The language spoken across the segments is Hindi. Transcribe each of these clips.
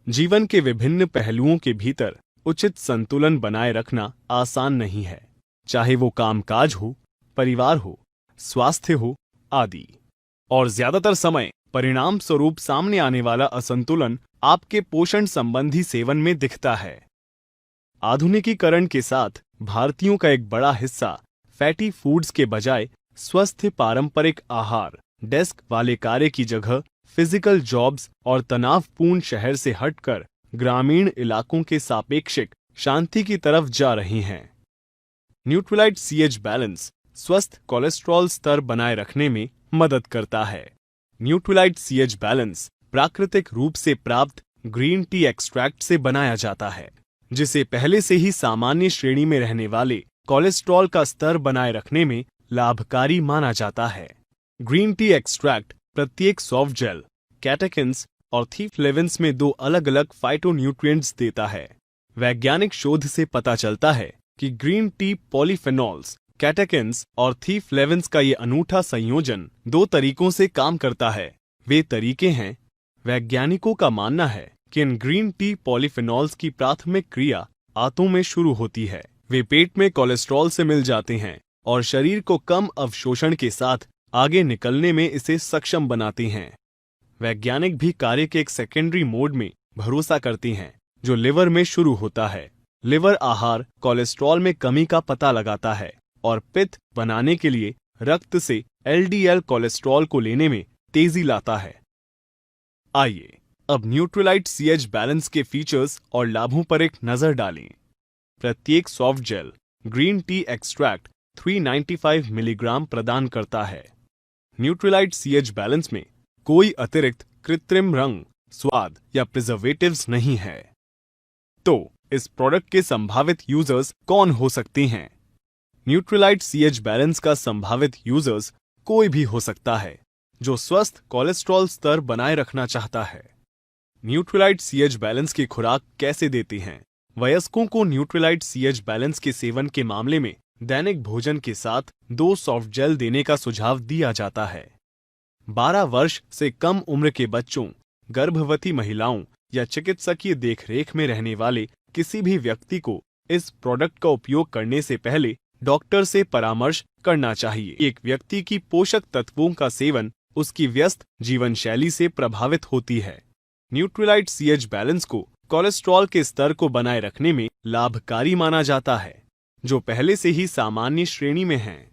जीवन के विभिन्न पहलुओं के भीतर उचित संतुलन बनाए रखना आसान नहीं है, चाहे वो कामकाज हो, परिवार हो, स्वास्थ्य हो आदि। और ज्यादातर समय परिणाम स्वरूप सामने आने वाला असंतुलन आपके पोषण संबंधी सेवन में दिखता है। आधुनिकीकरण के साथ भारतीयों का एक बड़ा हिस्सा फैटी फूड्स के बजाय स्वस्थ पारंपरिक आहार, डेस्क वाले कार्य की जगह फिजिकल जॉब्स और तनावपूर्ण शहर से हटकर ग्रामीण इलाकों के सापेक्षिक शांति की तरफ जा रही हैं। न्यूट्रीलाइट सीएच बैलेंस स्वस्थ कोलेस्ट्रॉल स्तर बनाए रखने में मदद करता है। न्यूट्रीलाइट सीएच बैलेंस प्राकृतिक रूप से प्राप्त ग्रीन टी एक्सट्रैक्ट से बनाया जाता है, जिसे पहले से ही सामान्य श्रेणी में रहने वाले कोलेस्ट्रॉल का स्तर बनाए रखने में लाभकारी माना जाता है। ग्रीन टी एक्सट्रैक्ट प्रत्येक सॉफ्ट जेल, कैटेकिन्स और थीफ्लेविन्स में दो अलग अलग फाइटोन्यूट्रिएंट्स देता है। वैज्ञानिक शोध से पता चलता है कि ग्रीन टी पॉलीफेनॉल्स, कैटेकिन्स और थीफ्लेविन्स का ये अनूठा संयोजन दो तरीकों से काम करता है। वे तरीके हैं, वैज्ञानिकों का मानना है कि इन ग्रीन टी पॉलीफेनॉल्स की प्राथमिक क्रिया आंतों में शुरू होती है। वे पेट में कोलेस्ट्रॉल से मिल जाते हैं और शरीर को कम अवशोषण के साथ आगे निकलने में इसे सक्षम बनाती हैं। वैज्ञानिक भी कार्य के एक सेकेंडरी मोड में भरोसा करती हैं, जो लिवर में शुरू होता है। लिवर आहार कोलेस्ट्रॉल में कमी का पता लगाता है और पित्त बनाने के लिए रक्त से एलडीएल कोलेस्ट्रॉल को लेने में तेजी लाता है। आइए अब न्यूट्रीलाइट सीएच बैलेंस के फीचर्स और लाभों पर एक नजर डालें। प्रत्येक soft gel green tea extract 395 milligram प्रदान करता है। न्यूट्रीलाइट सीएच बैलेंस में कोई अतिरिक्त कृत्रिम रंग, स्वाद या प्रिजर्वेटिव्स नहीं है। तो इस प्रोडक्ट के संभावित यूजर्स कौन हो सकते हैं? न्यूट्रीलाइट सीएच बैलेंस का संभावित यूजर्स कोई भी हो सकता है जो स्वस्थ कोलेस्ट्रॉल स्तर बनाए रखना चाहता है। न्यूट्रीलाइट सीएच बैलेंस की खुराक कैसे देती हैं? वयस्कों को न्यूट्रीलाइट सीएच बैलेंस के सेवन के मामले में दैनिक भोजन के साथ 2 सॉफ्ट जेल देने का सुझाव दिया जाता है। 12 वर्ष से कम उम्र के बच्चों, गर्भवती महिलाओं या चिकित्सकीय देखरेख में रहने वाले किसी भी व्यक्ति को इस प्रोडक्ट का उपयोग करने से पहले डॉक्टर से परामर्श करना चाहिए। एक व्यक्ति की पोषक तत्वों का सेवन उसकी व्यस्त जीवन शैली से प्रभावित होती है। न्यूट्रीलाइट सीएच बैलेंस को कोलेस्ट्रॉल के स्तर को बनाए रखने में लाभकारी माना जाता है, जो पहले से ही सामान्य श्रेणी में हैं।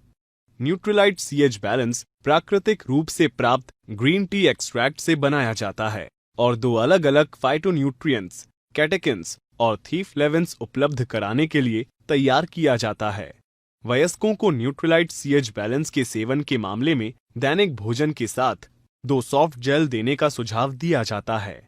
न्यूट्रीलाइट सीएच बैलेंस प्राकृतिक रूप से प्राप्त ग्रीन टी एक्सट्रैक्ट से बनाया जाता है और 2 अलग अलग फाइटोन्यूट्रिएंट्स, कैटेकिन्स और थीफ्लेविन्स उपलब्ध कराने के लिए तैयार किया जाता है। वयस्कों को न्यूट्रीलाइट सीएच बैलेंस के सेवन के मामले में दैनिक भोजन के साथ 2 सॉफ्ट जेल देने का सुझाव दिया जाता है।